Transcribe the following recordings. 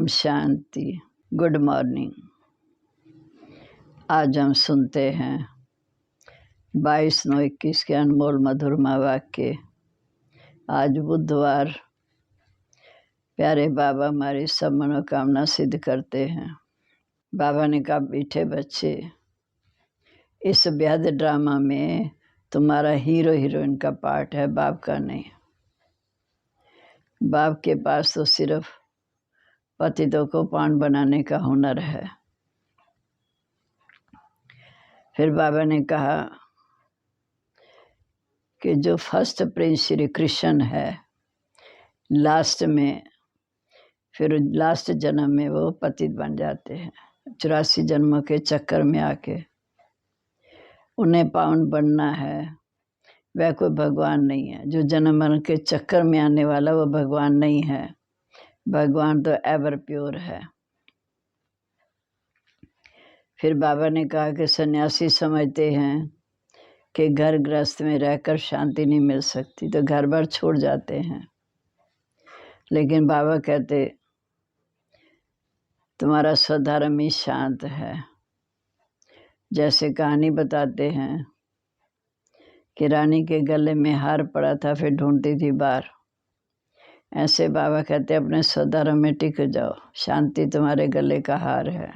Om Shanti. Good morning. आज हम सुनते हैं 22/9/21 के अनमोल मधुरमा वाक्य। आज बुधवार। प्यारे बाबा हमारी सब मनोकामना सिद्ध करते हैं। बाबा ने कहा, मीठे बच्चे, इस बेहद ड्रामा में तुम्हारा हीरो हीरोइन का पार्ट है, बाप का नहीं। बाप के पास तो सिर्फ पतितों को पान बनाने का हुनर है। फिर बाबा ने कहा कि जो फर्स्ट प्रिंस श्री कृष्ण है, लास्ट में फिर लास्ट जन्म में वो पतित बन जाते हैं। 84 जन्मों के चक्कर में आके उन्हें पावन बनना है। वह कोई भगवान नहीं है। जो जन्म मरण के चक्कर में आने वाला वो भगवान नहीं है। भगवान तो एवर प्योर है। फिर बाबा ने कहा कि सन्यासी समझते हैं कि घर गृहस्थ में रहकर शांति नहीं मिल सकती, तो घर बार छोड़ जाते हैं। लेकिन बाबा कहते तुम्हारा स्वधर्म ही शांत है। जैसे कहानी बताते हैं कि रानी के गले में हार पड़ा था, फिर ढूंढती थी बार। ऐसे बाबा कहते अपने स्वधर्म में टिक जाओ, शांति तुम्हारे गले का हार है।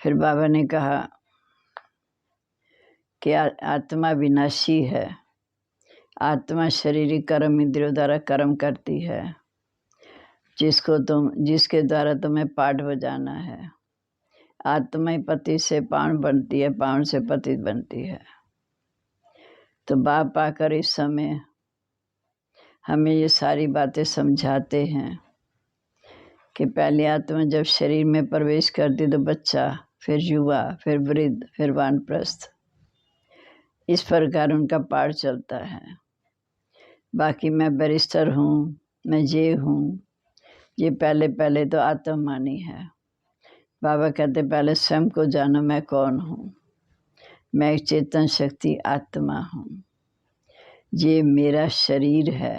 फिर बाबा ने कहा कि आत्मा विनाशी है। आत्मा शारीरिक कर्म इंद्रियों द्वारा कर्म करती है, जिसके द्वारा तुम्हें पाठ बजाना है। आत्मा ही पति से पावन बनती है, पावन से पतित बनती है। तो बाप आकर इस समय हमें ये सारी बातें समझाते हैं कि पहली आत्मा जब शरीर में प्रवेश करती तो बच्चा, फिर युवा, फिर वृद्ध, फिर वानप्रस्थ, इस प्रकार उनका पाठ चलता है। बाकी मैं बैरिस्टर हूँ, मैं ये हूँ, ये पहले तो आत्ममानी है। बाबा कहते पहले स्वयं को जानो, मैं कौन हूँ। मैं एक चेतन शक्ति आत्मा हूँ। ये मेरा शरीर है।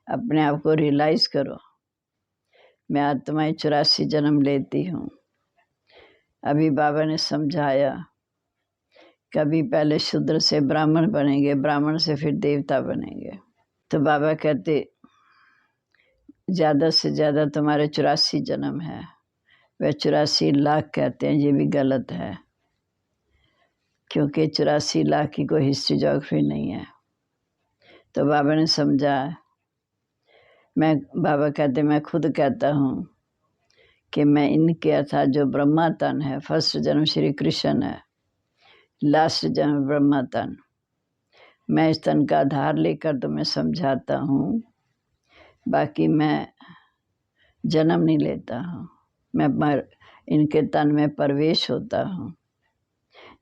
अपने आप को रियलाइज करो। मैं आत्मा 84 जन्म लेती हूँ। अभी बाबा ने समझाया, कभी पहले शूद्र से ब्राह्मण बनेंगे, ब्राह्मण से फिर देवता बनेंगे। तो बाबा कहते ज़्यादा से ज़्यादा तुम्हारे 84 जन्म है। वह 84 लाख कहते हैं, ये भी गलत है, क्योंकि 84 लाख की कोई हिस्ट्री जोग्राफी नहीं है। तो बाबा ने समझा। बाबा कहते मैं खुद कहता हूँ कि मैं इनके अर्थात जो ब्रह्मा तन है, फर्स्ट जन्म श्री कृष्ण है, लास्ट जन्म ब्रह्मा तन, मैं इस तन का आधार लेकर तुम्हें समझाता हूँ। बाकी मैं जन्म नहीं लेता हूँ, मैं इनके तन में प्रवेश होता हूँ।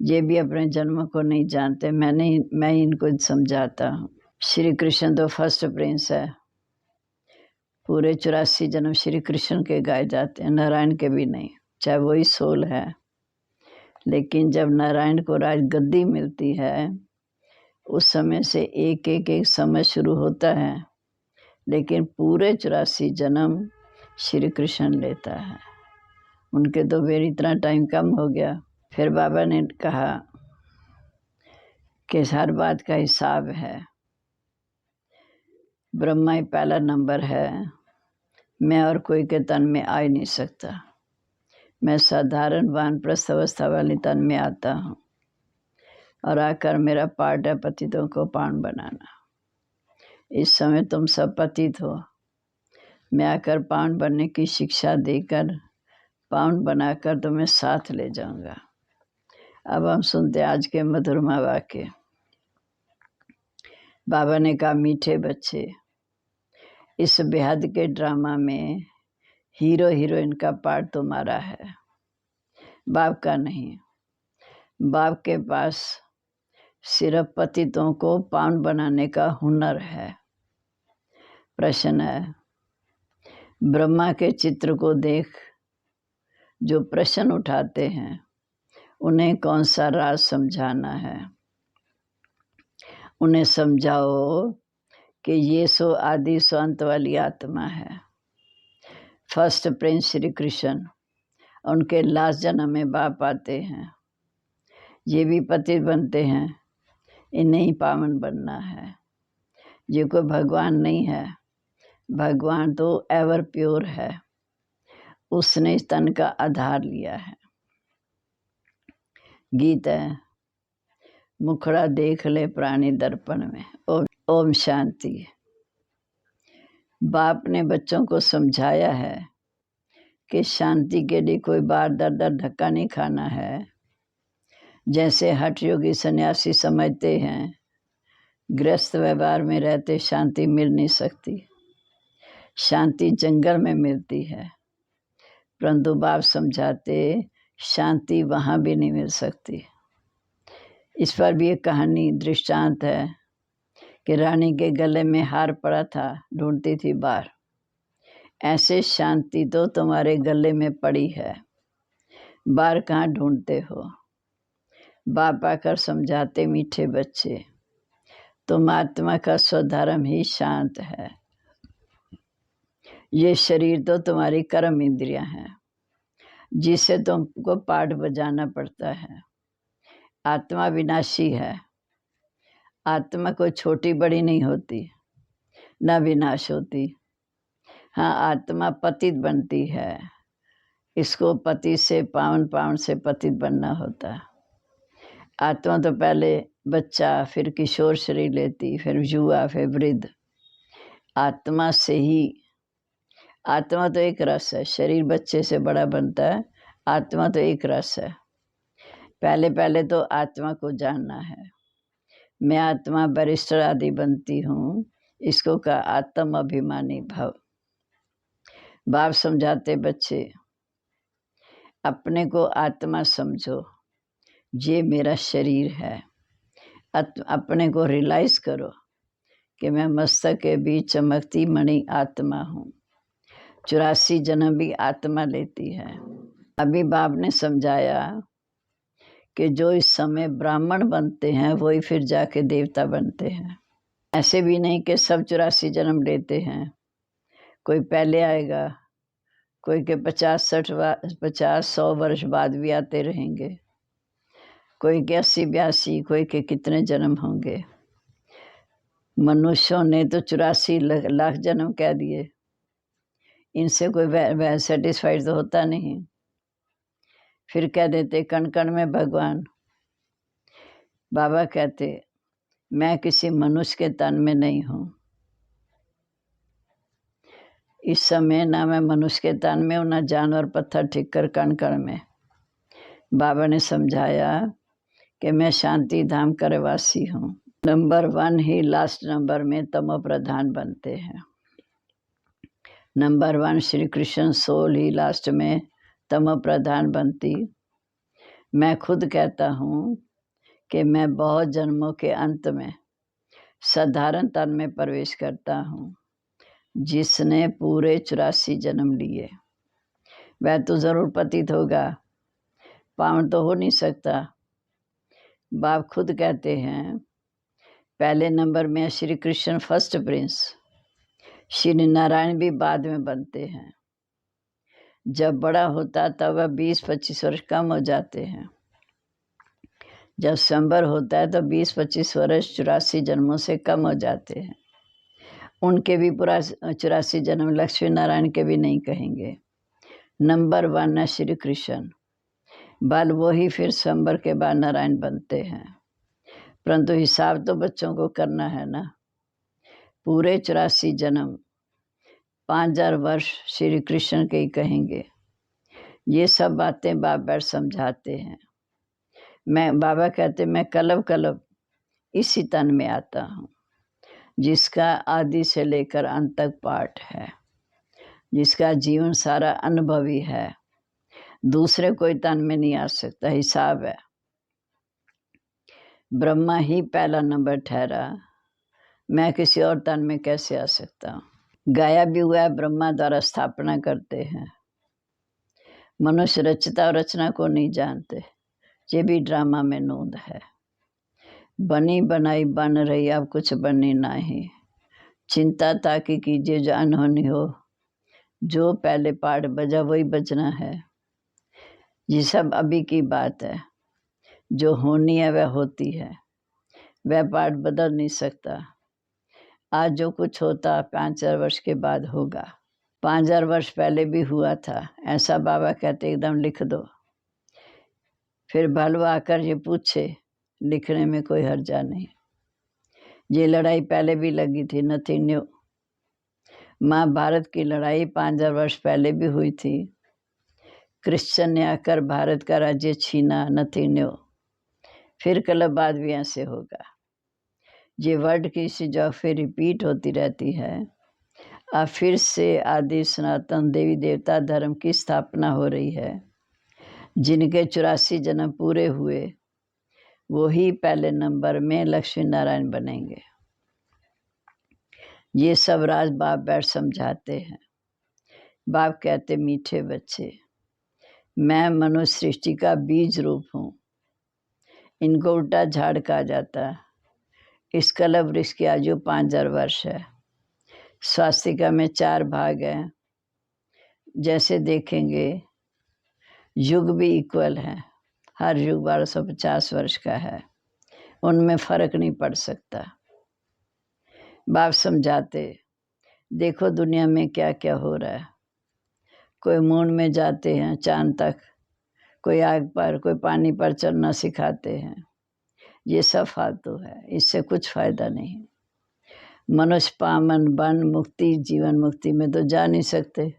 ये भी अपने जन्म को नहीं जानते, मैं इनको समझाता हूँ। श्री कृष्ण तो फर्स्ट प्रिंस है। पूरे 84 जन्म श्री कृष्ण के गाए जाते हैं, नारायण के भी नहीं, चाहे वही सोल है। लेकिन जब नारायण को राज गद्दी मिलती है, उस समय से एक एक समय शुरू होता है, लेकिन पूरे 84 जन्म श्री कृष्ण लेता है। उनके तो फिर इतना टाइम कम हो गया। फिर बाबा ने कहा कि हर बात का हिसाब है। ब्रह्मा ही पहला नंबर है। मैं और कोई के तन में आ ही नहीं सकता। मैं साधारण वानप्रस्थ अवस्था वाली तन में आता हूँ और आकर मेरा पार्ट है पतितों को पावन बनाना। इस समय तुम सब पतित हो। मैं आकर पावन बनने की शिक्षा देकर पावन बनाकर तुम्हें साथ ले जाऊंगा। अब हम सुनते आज के मधुरमा वाक्य। बाबा ने कहा, मीठे बच्चे, इस बेहद के ड्रामा में हीरो हीरोइन का पार्ट तुम्हारा है, बाप का नहीं। बाप के पास सिर्फ पतितों को पावन बनाने का हुनर है। प्रश्न है, ब्रह्मा के चित्र को देख जो प्रश्न उठाते हैं, उन्हें कौन सा राज समझाना है। उन्हें समझाओ कि ये सो आदि सो अंत वाली आत्मा है। फर्स्ट प्रिंस श्री कृष्ण, उनके लास्ट जन्म में बाप आते हैं। ये भी पतित बनते हैं, इन्हें ही पावन बनना है। ये कोई भगवान नहीं है, भगवान तो एवर प्योर है, उसने तन का आधार लिया है। गीत है, मुखड़ा देख ले प्राणी दर्पण में। ओम शांति। बाप ने बच्चों को समझाया है कि शांति के लिए कोई बार दर दर धक्का नहीं खाना है। जैसे हठ योगी सन्यासी समझते हैं गृहस्थ व्यवहार में रहते शांति मिल नहीं सकती, शांति जंगल में मिलती है। परंतु बाप समझाते शांति वहाँ भी नहीं मिल सकती। इस पर भी एक कहानी दृष्टांत है कि रानी के गले में हार पड़ा था, ढूंढती थी बार। ऐसे शांति तो तुम्हारे गले में पड़ी है, बार कहाँ ढूंढते हो। बाप आकर समझाते मीठे बच्चे, तुम आत्मा का स्वधर्म ही शांत है। ये शरीर तो तुम्हारी कर्म इंद्रियां हैं, जिससे तुमको पाठ बजाना पड़ता है। आत्मा विनाशी है, आत्मा कोई छोटी बड़ी नहीं होती, न विनाश होती। हाँ, आत्मा पतित बनती है, इसको पति से पावन, पावन से पतित बनना होता है। आत्मा तो पहले बच्चा, फिर किशोर शरीर लेती, फिर युवा, फिर वृद्ध। आत्मा से ही, आत्मा तो एक रस है, शरीर बच्चे से बड़ा बनता है, आत्मा तो एक रस है। पहले पहले तो आत्मा को जानना है। मैं आत्मा बैरिस्टर आदि बनती हूँ, इसको कहा आत्म अभिमानी भव। बाप समझाते बच्चे, अपने को आत्मा समझो, ये मेरा शरीर है। अपने को रियलाइज करो कि मैं मस्तक के बीच चमकती मणि आत्मा हूँ। 84 जन्म भी आत्मा लेती है। अभी बाप ने समझाया कि जो इस समय ब्राह्मण बनते हैं वही फिर जाके देवता बनते हैं। ऐसे भी नहीं कि सब 84 जन्म लेते हैं, कोई पहले आएगा, कोई के 50-100 वर्ष बाद भी आते रहेंगे, कोई के 80-82, कोई के कितने जन्म होंगे। मनुष्यों ने तो 84 लाख जन्म कह दिए, इनसे कोई वह सेटिस्फाइड तो होता नहीं। फिर कह देते कण कण में भगवान। बाबा कहते मैं किसी मनुष्य के तन में नहीं हूँ, इस समय ना मैं मनुष्य के तन में हूँ, ना जानवर पत्थर ठिक्कर कण कण में। बाबा ने समझाया कि मैं शांति धाम करवासी हूँ। नंबर 1 ही लास्ट नंबर में तमो प्रधान बनते हैं। नंबर 1 श्री कृष्ण सोल ही लास्ट में तमो प्रधान बनती। मैं खुद कहता हूँ कि मैं बहुत जन्मों के अंत में साधारण तन में प्रवेश करता हूँ, जिसने पूरे 84 जन्म लिए। वह तो जरूर पतित होगा, पावन तो हो नहीं सकता। बाप खुद कहते हैं पहले नंबर में श्री कृष्ण फर्स्ट प्रिंस, श्री नारायण भी बाद में बनते हैं। जब बड़ा होता तब वह 20-25 वर्ष कम हो जाते हैं। जब संबर होता है तो 20-25 वर्ष 84 जन्मों से कम हो जाते हैं। उनके भी पूरा 84 जन्म लक्ष्मी नारायण के भी नहीं कहेंगे। नंबर 1 है श्री कृष्ण, बाल वो ही फिर संबर के बाद नारायण बनते हैं। परंतु हिसाब तो बच्चों को करना है ना। पूरे 84 जन्म 5000 वर्ष श्री कृष्ण के ही कहेंगे। ये सब बातें बाप बैठ समझाते हैं। बाबा कहते मैं कलब कलब इसी तन में आता हूँ, जिसका आदि से लेकर अंत तक पाठ है, जिसका जीवन सारा अनुभवी है। दूसरे कोई तन में नहीं आ सकता, हिसाब है। ब्रह्मा ही पहला नंबर ठहरा, मैं किसी और तन में कैसे आ सकता हूँ। गाया भी हुआ है, ब्रह्मा द्वारा स्थापना करते हैं। मनुष्य रचता और रचना को नहीं जानते, ये भी ड्रामा में नोंद है। बनी बनाई बन रही, अब कुछ बनी नहीं। चिंता ताकि कीजिए जो अनहोनी हो, जो पहले पाठ बजा वही बजना है। ये सब अभी की बात है, जो होनी है वह होती है, वह पाठ बदल नहीं सकता। आज जो कुछ होता 5000 वर्ष के बाद होगा। 5000 वर्ष पहले भी हुआ था, ऐसा बाबा कहते एकदम लिख दो। फिर भलवा आकर ये पूछे, लिखने में कोई हर्जा नहीं। ये लड़ाई पहले भी लगी थी, नथिंग न्यू। महाभारत की लड़ाई 5000 वर्ष पहले भी हुई थी। क्रिश्चियन ने आकर भारत का राज्य छीना, नथिंग न्यू। फिर कल बाद भी ऐसे होगा। ये वर्ड की सी जो फिर रिपीट होती रहती है। अब फिर से आदि सनातन देवी देवता धर्म की स्थापना हो रही है। जिनके 84 जन्म पूरे हुए वो ही पहले नंबर में लक्ष्मी नारायण बनेंगे। ये सब राज बाप बैठ समझाते हैं। बाप कहते मीठे बच्चे, मैं मनुष्य सृष्टि का बीज रूप हूँ। इनको उल्टा झाड़ कहा जाता है। इस कलप वृक्ष की आयु 5000 वर्ष है। स्वास्तिका में 4 भाग हैं। जैसे देखेंगे युग भी इक्वल है। हर युग 1250 वर्ष का है, उनमें फर्क नहीं पड़ सकता। बाप समझाते, देखो दुनिया में क्या क्या हो रहा है। कोई मून में जाते हैं, चांद तक, कोई आग पर, कोई पानी पर चलना सिखाते हैं। ये सब फालतू है, इससे कुछ फायदा नहीं। मनुष्य पावन बन मुक्ति जीवन मुक्ति में तो जा नहीं सकते।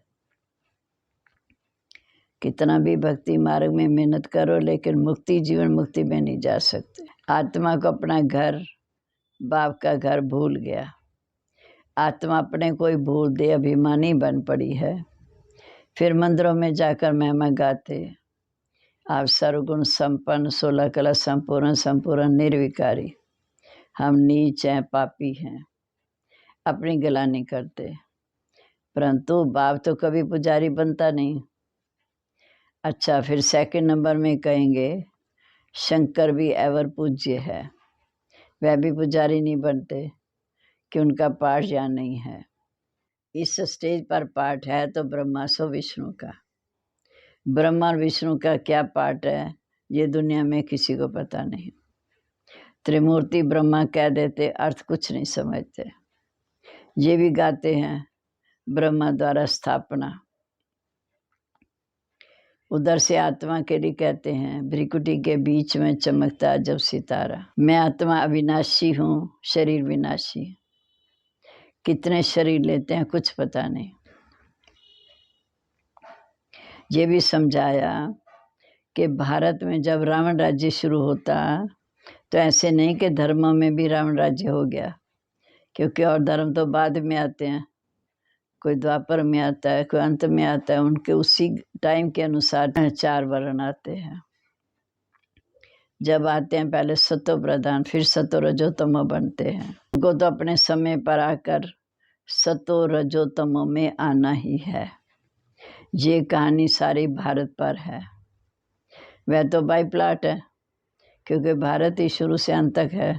कितना भी भक्ति मार्ग में मेहनत करो, लेकिन मुक्ति जीवन मुक्ति में नहीं जा सकते। आत्मा को अपना घर, बाप का घर भूल गया। आत्मा अपने कोई भूल दे, अभिमानी बन पड़ी है। फिर मंदिरों में जाकर महिमा गाते, आप सर्वगुण संपन्न, 16 कला संपूर्ण, संपूर्ण निर्विकारी। हम नीच हैं, पापी हैं, अपनी गिलानी करते। परंतु बाप तो कभी पुजारी बनता नहीं। अच्छा, फिर सेकंड नंबर में कहेंगे शंकर भी एवर पूज्य है। वह भी पुजारी नहीं बनते कि उनका पाठ यहाँ नहीं है। इस स्टेज पर पाठ है तो ब्रह्मा सो विष्णु का। ब्रह्मा और विष्णु का क्या पाठ है ये दुनिया में किसी को पता नहीं। त्रिमूर्ति ब्रह्मा कह देते, अर्थ कुछ नहीं समझते। ये भी गाते हैं ब्रह्मा द्वारा स्थापना। उधर से आत्मा के लिए कहते हैं, भ्रिकुटी के बीच में चमकता जब सितारा। मैं आत्मा अविनाशी हूँ, शरीर विनाशी। कितने शरीर लेते हैं कुछ पता नहीं। ये भी समझाया कि भारत में जब रावण राज्य शुरू होता तो ऐसे नहीं कि धर्मों में भी रावण राज्य हो गया, क्योंकि और धर्म तो बाद में आते हैं। कोई द्वापर में आता है, कोई अंत में आता है। उनके उसी टाइम के अनुसार 4 वर्ण आते हैं। जब आते हैं पहले सतो प्रधान, फिर सतो रजो तमो बनते हैं। उनको तो अपने समय पर आकर सतो रजो तमो में आना ही है। ये कहानी सारी भारत पर है। वह तो बाई प्लाट है, क्योंकि भारत ही शुरू से अंत तक है।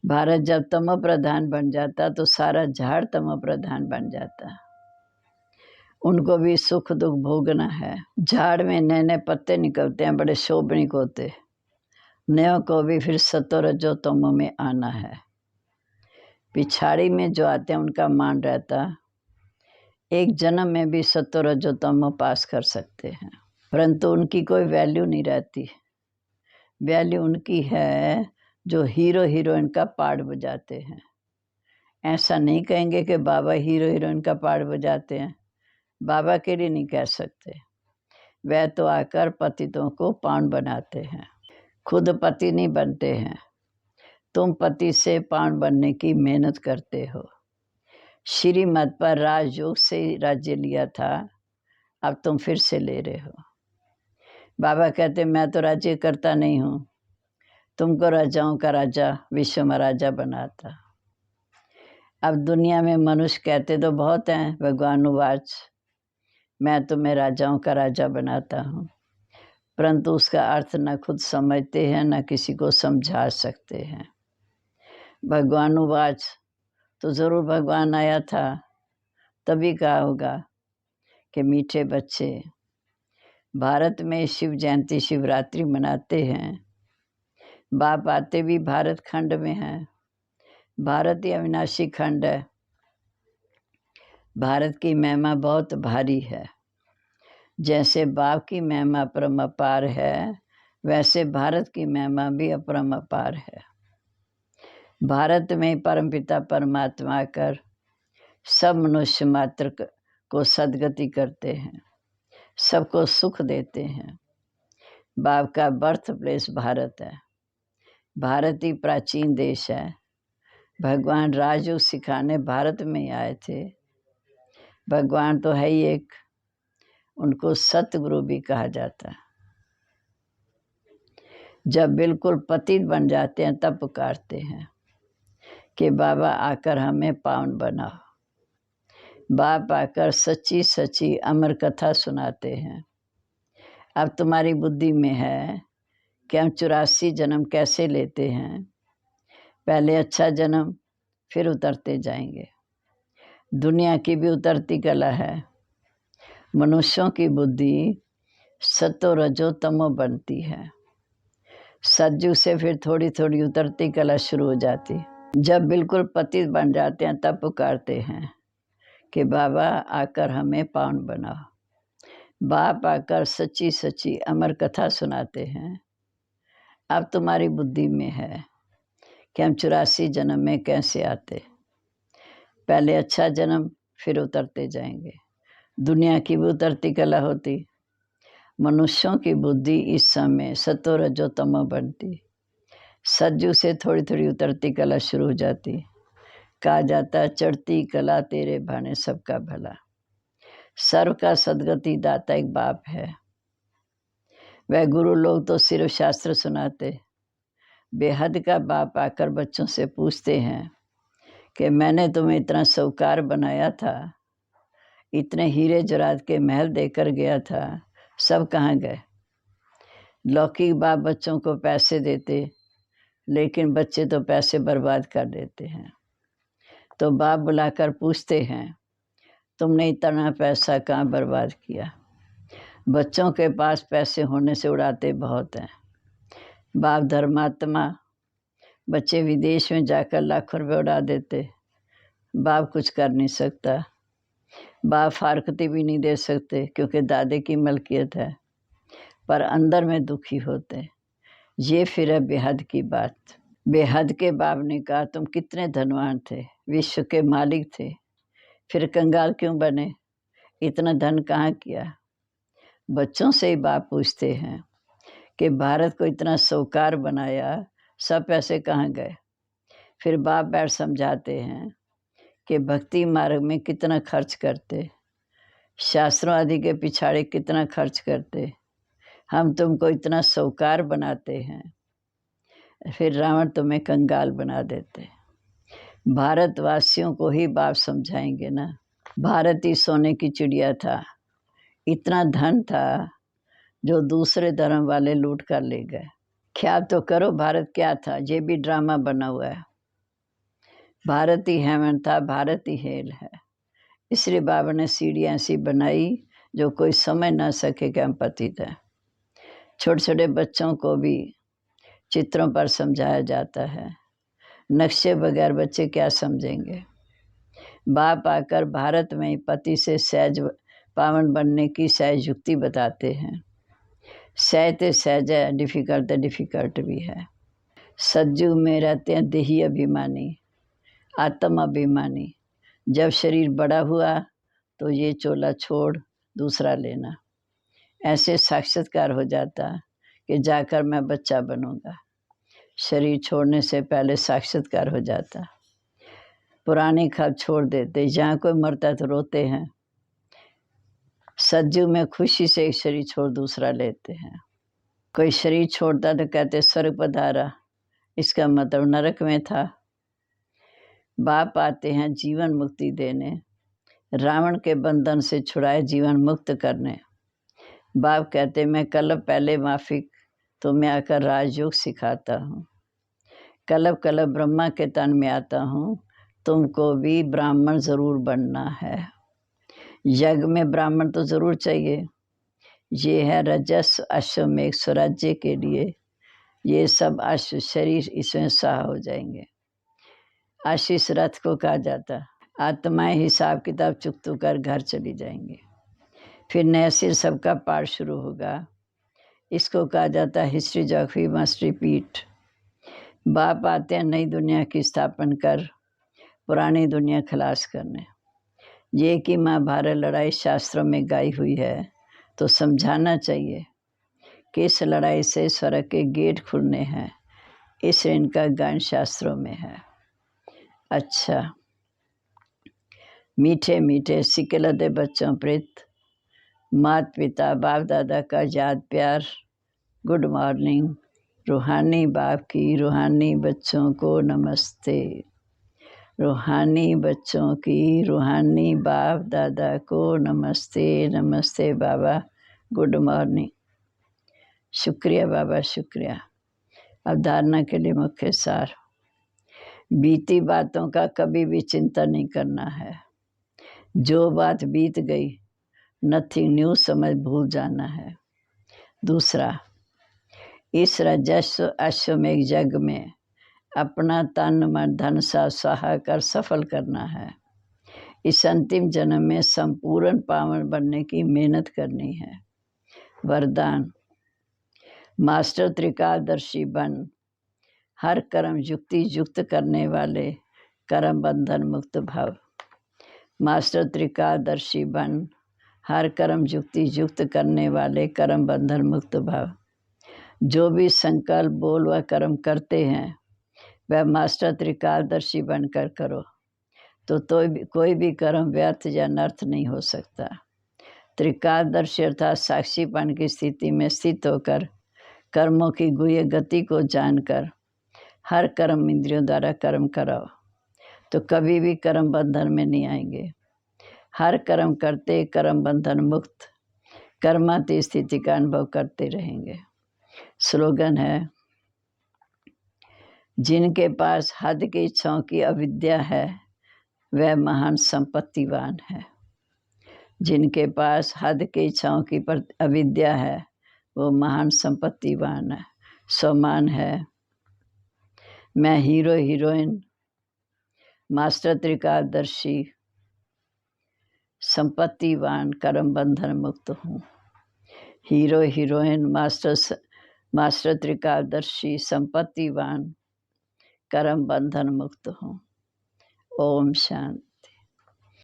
भारत जब तमो प्रधान बन जाता तो सारा झाड़ तमो प्रधान बन जाता। उनको भी सुख दुख भोगना है। झाड़ में नए नए पत्ते निकलते हैं, बड़े शोभनिक होते। नयों को भी फिर सतो रजो तमो में आना है। पिछाड़ी में जो आते हैं उनका मान रहता, एक जन्म में भी सतो रजो तमो पास कर सकते हैं, परंतु उनकी कोई वैल्यू नहीं रहती। वैल्यू उनकी है जो हीरो हीरोइन का पार्ट बजाते हैं। ऐसा नहीं कहेंगे कि बाबा हीरो हीरोइन का पार्ट बजाते हैं, बाबा के लिए नहीं कह सकते। वह तो आकर पतितों को पावन बनाते हैं, खुद पति नहीं बनते हैं। तुम पति से पावन बनने की मेहनत करते हो। श्रीमत पर राजयोग से राज्य लिया था, अब तुम फिर से ले रहे हो। बाबा कहते मैं तो राज्य करता नहीं हूँ, तुमको राजाओं का राजा विश्व महाराजा बनाता। अब दुनिया में मनुष्य कहते तो बहुत हैं, भगवान उवाच, मैं तुम्हें राजाओं का राजा बनाता हूँ, परंतु उसका अर्थ न खुद समझते हैं न किसी को समझा सकते हैं। भगवान उवाच तो ज़रूर भगवान आया था, तभी कहा होगा कि मीठे बच्चे, भारत में शिव जयंती शिवरात्रि मनाते हैं। बाप आते भी भारत खंड में हैं। भारत ही अविनाशी खंड है। भारत की महिमा बहुत भारी है। जैसे बाप की महिमा अपरंपार है, वैसे भारत की महिमा भी अपरंपार है। भारत में परमपिता परमात्मा आकर सब मनुष्य मात्र को सद्गति करते हैं, सबको सुख देते हैं। बाप का बर्थ प्लेस भारत है। भारत ही प्राचीन देश है। भगवान राजयोग सिखाने भारत में ही आए थे। भगवान तो है ही एक, उनको सतगुरु भी कहा जाता है। जब बिल्कुल पतित बन जाते हैं तब पुकारते हैं कि बाबा आकर हमें पावन बनाओ। बाप आकर सच्ची सच्ची अमर कथा सुनाते हैं। अब तुम्हारी बुद्धि में है कि हम 84 जन्म कैसे लेते हैं। पहले अच्छा जन्म, फिर उतरते जाएंगे। दुनिया की भी उतरती कला है। मनुष्यों की बुद्धि सतो रजो तमो बनती है। सज्जू से फिर थोड़ी थोड़ी उतरती कला शुरू हो जाती। जब बिल्कुल पतित बन जाते हैं तब पुकारते हैं कि बाबा आकर हमें पावन बनाओ। बाप आकर सच्ची सच्ची अमर कथा सुनाते हैं। अब तुम्हारी बुद्धि में है कि हम 84 जन्म में कैसे आते। पहले अच्छा जन्म, फिर उतरते जाएंगे। दुनिया की भी उतरती कला होती। मनुष्यों की बुद्धि इस समय सतो रजो तमो बनती। सज्जू से थोड़ी थोड़ी उतरती कला शुरू हो जाती। कहा जाता चढ़ती कला तेरे भाने सबका भला। सर्व का सदगति दाता एक बाप है। वह गुरु लोग तो सिर्फ शास्त्र सुनाते। बेहद का बाप आकर बच्चों से पूछते हैं कि मैंने तुम्हें इतना सौकार बनाया था, इतने हीरे जवाहरात के महल देकर गया था, सब कहाँ गए। लौकिक बाप बच्चों को पैसे देते, लेकिन बच्चे तो पैसे बर्बाद कर देते हैं। तो बाप बुलाकर पूछते हैं तुमने इतना पैसा कहाँ बर्बाद किया। बच्चों के पास पैसे होने से उड़ाते बहुत हैं। बाप धर्मात्मा, बच्चे विदेश में जाकर लाखों रुपये उड़ा देते। बाप कुछ कर नहीं सकता। बाप फारकती भी नहीं दे सकते क्योंकि दादे की मलकियत है, पर अंदर में दुखी होते। ये फिर है बेहद की बात। बेहद के बाप ने कहा तुम कितने धनवान थे, विश्व के मालिक थे, फिर कंगाल क्यों बने, इतना धन कहाँ किया। बच्चों से ही बाप पूछते हैं कि भारत को इतना सौकार बनाया, सब पैसे कहाँ गए। फिर बाप बैठ समझाते हैं कि भक्ति मार्ग में कितना खर्च करते, शास्त्रों आदि के पिछाड़े कितना खर्च करते। हम तुमको इतना सौकार बनाते हैं, फिर रावण तुम्हें कंगाल बना देते। भारतवासियों को ही बाप समझाएंगे ना। भारत ही सोने की चिड़िया था। इतना धन था जो दूसरे धर्म वाले लूट कर ले गए। ख्याल तो करो भारत क्या था, ये भी ड्रामा बना हुआ है। भारत ही हेवन था, भारत ही हेल है। इसलिए बाबा ने सीढ़ियाँ ऐसी बनाई जो कोई समझ ना सके कि हम पतित हैं। छोटे छोटे बच्चों को भी चित्रों पर समझाया जाता है। नक्शे बगैर बच्चे क्या समझेंगे। बाप आकर भारत में पति से सहज पावन बनने की सहज युक्ति बताते हैं। सहते सहज है, डिफिकल्ट भी है। सज्जू में रहते हैं देही अभिमानी, आत्म अभिमानी। जब शरीर बड़ा हुआ तो ये चोला छोड़ दूसरा लेना। ऐसे साक्षात्कार हो जाता कि जाकर मैं बच्चा बनूंगा। शरीर छोड़ने से पहले साक्षात्कार हो जाता। पुरानी खाब छोड़ देते। जहाँ कोई मरता तो रोते हैं। सज्जू में खुशी से एक शरीर छोड़ दूसरा लेते हैं। कोई शरीर छोड़ता तो कहते स्वर्ग पधारा, इसका मतलब नरक में था। बाप आते हैं जीवन मुक्ति देने, रावण के बंधन से छुड़ाए जीवन मुक्त करने। बाप कहते मैं कल्प पहले माफिक, तो मैं आकर राजयोग सिखाता हूँ। कल्प कल्प ब्रह्मा के तन में आता हूँ, तुमको भी ब्राह्मण ज़रूर बनना है। यज्ञ में ब्राह्मण तो जरूर चाहिए। ये है रजस अश्वमेघ स्वराज्य के लिए। ये सब अश्व शरीर इसमें सहा हो जाएंगे। आशीष रथ को कहा जाता। आत्माएं हिसाब किताब चुकतू कर घर चली जाएंगी। फिर नए सिर सबका पाठ शुरू होगा। इसको कहा जाता है हिस्ट्री जॉग्राफी मस्ट रिपीट। बाप आते हैं नई दुनिया की स्थापन कर पुरानी दुनिया खलास करने। ये कि महाभारत लड़ाई शास्त्रों में गाई हुई है तो समझाना चाहिए कि इस लड़ाई से स्वर्ग के गेट खुलने हैं। इस इनका ज्ञान शास्त्रों में है। अच्छा, मीठे मीठे सिक्के लदे बच्चों प्रीत, माता पिता बाप दादा का याद प्यार, गुड मॉर्निंग। रूहानी बाप की रूहानी बच्चों को नमस्ते। रूहानी बच्चों की रूहानी बाप दादा को नमस्ते। नमस्ते बाबा, गुड मॉर्निंग। शुक्रिया बाबा, शुक्रिया। अवधारणा के लिए मुख्य सार। बीती बातों का कभी भी चिंता नहीं करना है। जो बात बीत गई नथिंग न्यू समझ भूल जाना है। दूसरा, इस रजस्व अश्वमेघ यज्ञ में अपना तन मन धन सा सहा कर सफल करना है। इस अंतिम जन्म में संपूर्ण पावन बनने की मेहनत करनी है। वरदान, मास्टर त्रिकालदर्शी बन हर कर्म युक्ति युक्त करने वाले कर्म बंधन मुक्त भव। मास्टर त्रिकालदर्शी बन हर कर्म युक्ति युक्त करने वाले कर्म बंधन मुक्त भव। जो भी संकल्प बोल व कर्म करते हैं वह मास्टर त्रिकालदर्शी बनकर करो तो कोई भी कर्म व्यर्थ या नर्थ नहीं हो सकता। त्रिकालदर्शी अर्थात साक्षीपन की स्थिति में स्थित होकर कर्मों की गुह्य गति को जानकर हर कर्म इंद्रियों द्वारा कर्म कराओ तो कभी भी कर्म बंधन में नहीं आएंगे। हर कर्म करते कर्म बंधन मुक्त कर्मातीत स्थिति का अनुभव करते रहेंगे। स्लोगन है, जिनके पास हद की इच्छाओं की अविद्या है वह महान संपत्तिवान है। जिनके पास हद की इच्छाओं की अविद्या है वो महान संपत्तिवान है, समान है। मैं हीरो हीरोइन मास्टर त्रिकालदर्शी संपत्तिवान कर्म बंधन मुक्त हूँ। हीरो हीरोइन मास्टर त्रिकालदर्शी संपत्तिवान कर्म बंधन मुक्त हूँ। ओम शांति।